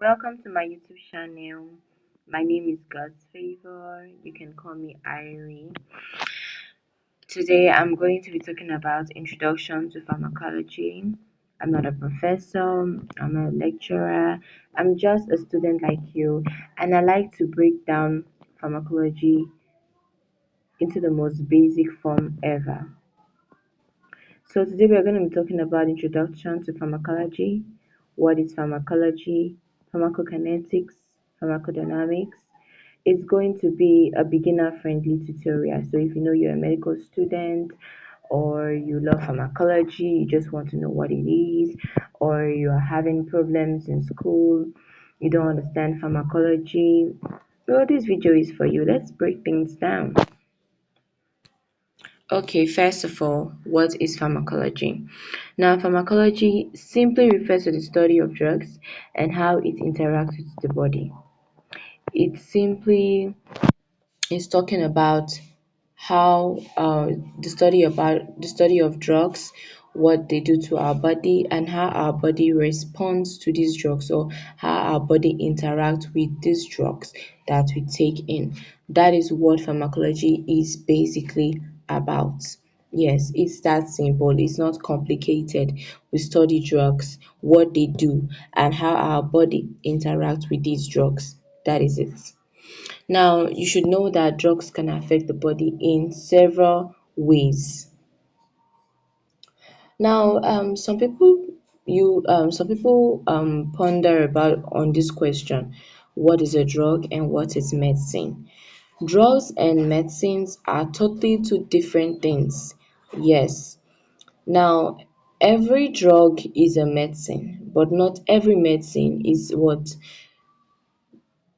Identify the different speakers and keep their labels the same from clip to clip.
Speaker 1: Welcome to my YouTube channel. My name is God's Favor. You can call me Irie. Today I'm going to be talking about Introduction to Pharmacology. I'm not a professor, I'm not a lecturer, I'm just a student like you, and I like to break down pharmacology into the most basic form ever. So today we are going to be talking about Introduction to Pharmacology. What is pharmacology? Pharmacokinetics, pharmacodynamics. It's going to be a beginner friendly tutorial. So if you know you're a medical student or you love pharmacology, you just want to know what it is, or you are having problems in school, you don't understand pharmacology, well, this video is for you. Let's break things down. Okay, first of all, what is pharmacology? Now, pharmacology simply refers to the study of drugs and how it interacts with the body. It simply is talking about how the study of drugs, what they do to our body, and how our body responds to these drugs, or how our body interacts with these drugs that we take in. That is what pharmacology is basically about. Yes, it's that simple. It's not complicated. We study drugs, what they do, and how our body interacts with these drugs. That is it. Now, you should know that drugs can affect the body in several ways. Now, some people ponder about on this question: what is a drug and what is medicine? Drugs and medicines are totally two different things. Yes. Now, every drug is a medicine, but not every medicine is what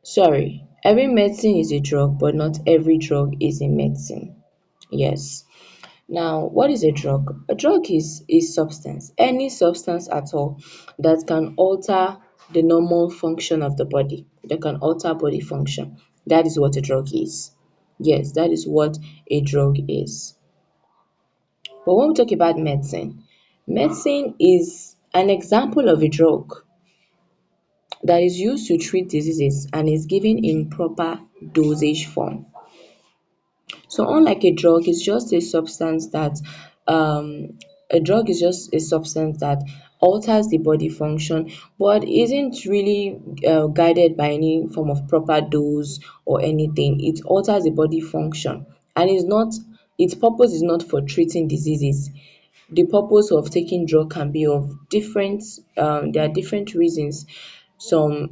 Speaker 1: Sorry, every medicine is a drug, but not every drug is a medicine. Yes. Now, what is a drug? A drug is a substance, any substance at all that can alter the normal function of the body, that can alter body function. That is what a drug is. Yes, that is what a drug is. But when we talk about medicine, medicine is an example of a drug that is used to treat diseases and is given in proper dosage form. So unlike a drug is just a substance that alters the body function but isn't really guided by any form of proper dose or anything. It alters the body function and is not its purpose is not for treating diseases. The purpose of taking drug can be of different there are different reasons. Some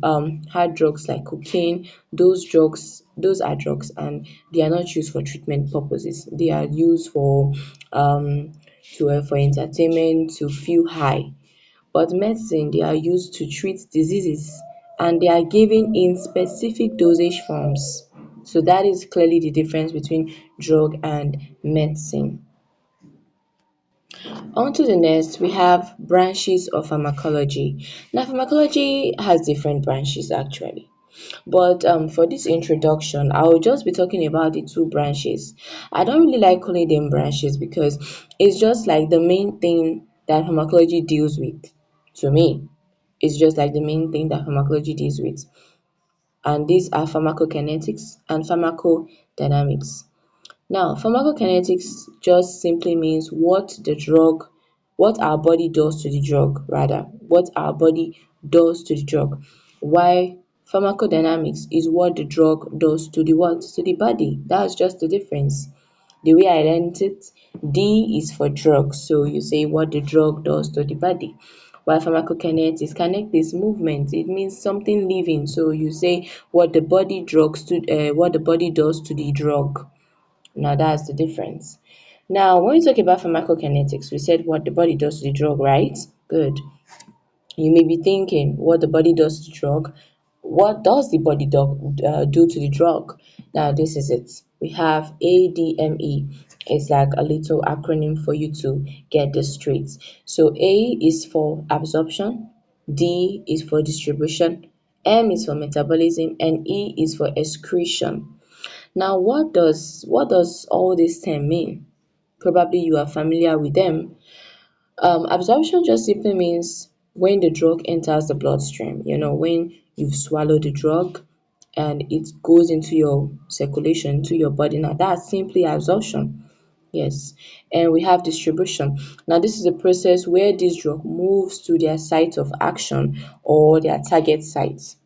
Speaker 1: hard drugs like cocaine, those are drugs and they are not used for treatment purposes. They are used um for entertainment, to feel high. But medicine, they are used to treat diseases and they are given in specific dosage forms. So that is clearly the difference between drug and medicine. On to the next, we have branches of pharmacology. Now, pharmacology has different branches actually. But for this introduction, I will just be talking about the two branches. I don't really like calling them branches because it's just like the main thing that pharmacology deals with. To me, it's just like the main thing that pharmacology deals with. And these are pharmacokinetics and pharmacodynamics. Now, pharmacokinetics just simply means what our body does to the drug, rather, what our body does to the drug. Why pharmacodynamics is what the drug does to the what? To the body. That's just the difference. The way I learned it, D is for drug, so you say what the drug does to the body. While pharmacokinetics, connect is movement. It means something living, so you say what the body does to the drug. Now that's the difference. Now, when we talk about pharmacokinetics, we said what the body does to the drug, right? Good. You may be thinking what the body does to the drug. What does the body do to the drug? Now, this is it. We have ADME. It's like a little acronym for you to get this straight. So, A is for absorption, D is for distribution, M is for metabolism, and E is for excretion. Now, what does all this term mean? Probably you are familiar with them. Absorption just simply means when the drug enters the bloodstream, when you've swallowed the drug and it goes into your circulation, to your body. Now that's simply absorption. Yes. And we have distribution. Now this is a process where this drug moves to their site of action or their target sites.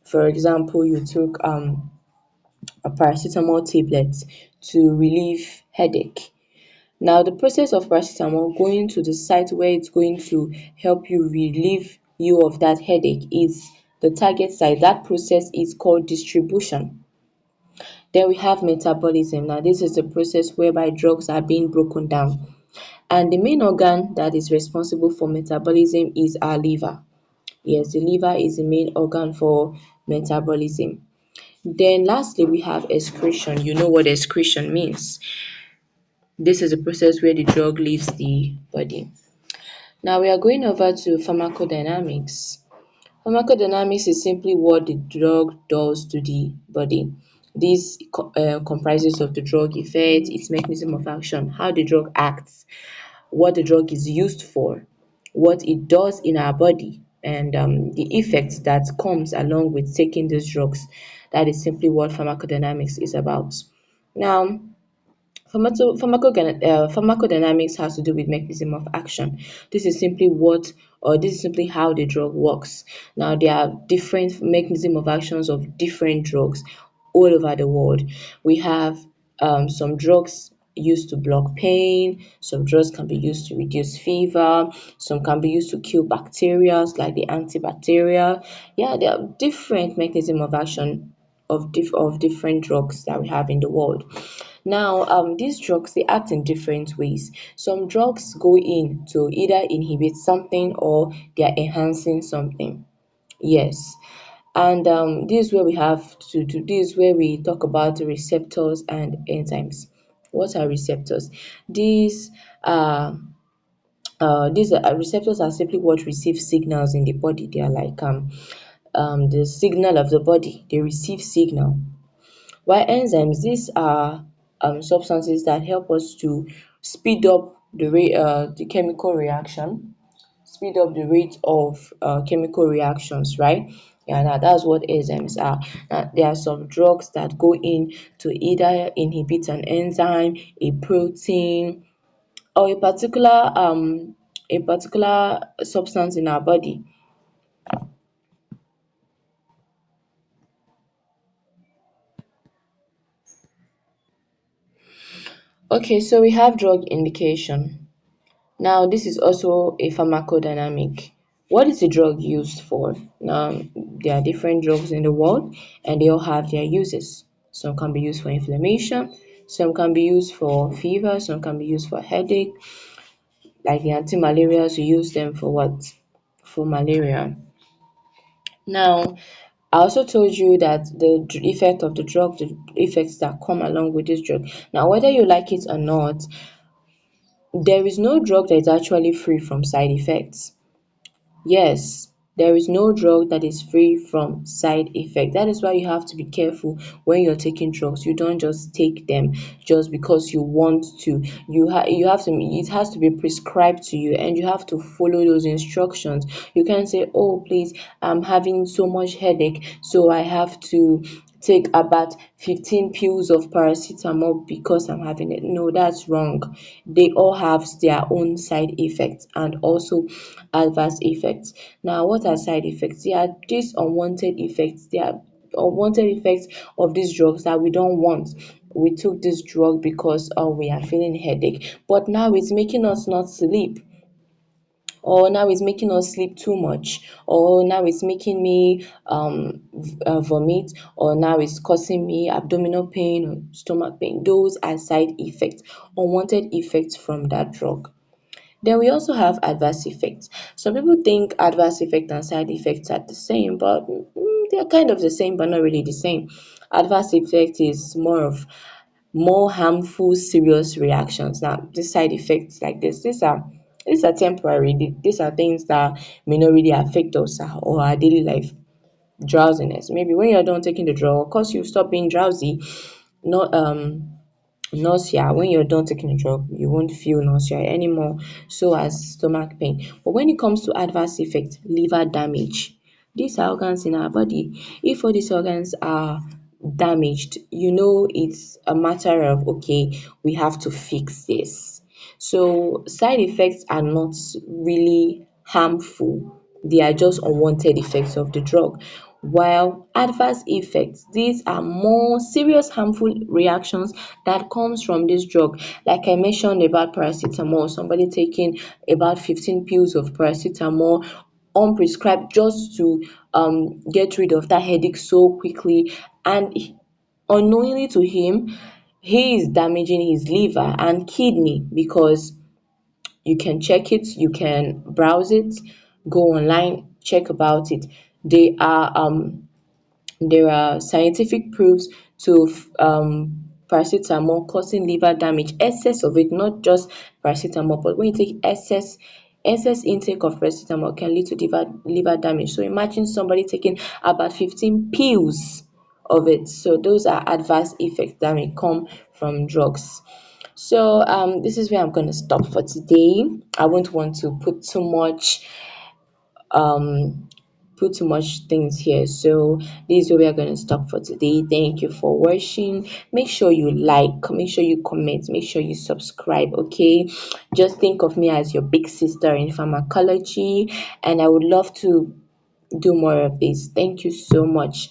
Speaker 1: For example, you took a paracetamol tablet to relieve headache. Now the process of paracetamol going to the site where it's going to help you relieve you of that headache is the target site. That process is called distribution. Then we have metabolism. Now this is the process whereby drugs are being broken down. And the main organ that is responsible for metabolism is our liver. Yes, the liver is the main organ for metabolism. Then lastly, we have excretion. You know what excretion means. This is a process where the drug leaves the body. Now we are going over to pharmacodynamics. Pharmacodynamics is simply what the drug does to the body. This comprises of the drug effect, its mechanism of action, how the drug acts, what the drug is used for, what it does in our body, and the effect that comes along with taking these drugs. That is simply what pharmacodynamics is about. Now, pharmacodynamics has to do with mechanism of action. This is simply this is simply how the drug works. Now, there are different mechanism of actions of different drugs all over the world. We have some drugs used to block pain, some drugs can be used to reduce fever, some can be used to kill bacteria like the antibacterial. Yeah, there are different mechanism of action of different drugs that we have in the world. Now, these drugs they act in different ways. Some drugs go in to either inhibit something or they are enhancing something. Yes. And this is where we have to do this is where we talk about the receptors and enzymes. What are receptors? These are receptors are simply what receive signals in the body. They are like the signal of the body. They receive signal. While enzymes, these are substances that help us to speed up the chemical reaction, speed up the rate of chemical reactions, right? Yeah, that's what enzymes are. Now, there are some drugs that go in to either inhibit an enzyme, a protein, or a particular substance in our body. Okay, so we have drug indication. Now, this is also a pharmacodynamic. What is the drug used for? Now, there are different drugs in the world and they all have their uses. Some can be used for inflammation, some can be used for fever, some can be used for headache. Like the anti-malarials, you use them for what? For malaria. Now, I also told you that effect of the drug, the effects that come along with this drug. Now, whether you like it or not, there is no drug that is actually free from side effects. Yes, there is no drug that is free from side effect. That is why you have to be careful when you're taking drugs. You don't just take them just because you want to. You have to it has to be prescribed to you and you have to follow those instructions. You can't say, "Oh, please, I'm having so much headache, so I have to take about 15 pills of paracetamol because I'm having it." No, that's wrong. They all have their own side effects and also adverse effects. Now, what are side effects? They are these unwanted effects. They are unwanted effects of these drugs that we don't want. We took this drug because we are feeling headache, but now it's making us not sleep, or now it's making us sleep too much, or now it's making me vomit, or now it's causing me abdominal pain or stomach pain. Those are side effects, unwanted effects from that drug. Then we also have adverse effects. Some people think adverse effect and side effects are the same, but they are kind of the same, but not really the same. Adverse effect is more harmful, serious reactions. Now, these side effects like this, these are temporary. These are things that may not really affect us or our daily life. Drowsiness. Maybe when you're done taking the drug, of course you stop being drowsy. Not nausea. When you're done taking the drug, you won't feel nausea anymore, so as stomach pain. But when it comes to adverse effects, liver damage, these are organs in our body. If all these organs are damaged, it's a matter of, okay, we have to fix this. So side effects are not really harmful, they are just unwanted effects of the drug. While adverse effects, these are more serious harmful reactions that comes from this drug. Like I mentioned about paracetamol, somebody taking about 15 pills of paracetamol unprescribed just to get rid of that headache so quickly, and unknowingly to him, he is damaging his liver and kidney, because you can check it, you can browse it, go online, check about it. They are there are scientific proofs to paracetamol causing liver damage, excess of it, not just paracetamol, but when you take excess intake of paracetamol can lead to liver damage. So imagine somebody taking about 15 pills of it. So those are adverse effects that may come from drugs. So this is where I'm going to stop for today. I won't want to um put too much things here. So this is where we are going to stop for today. Thank you for watching. Make sure you like, make sure you comment, make sure you subscribe. Okay, just think of me as your big sister in pharmacology, and I would love to do more of this. Thank you so much.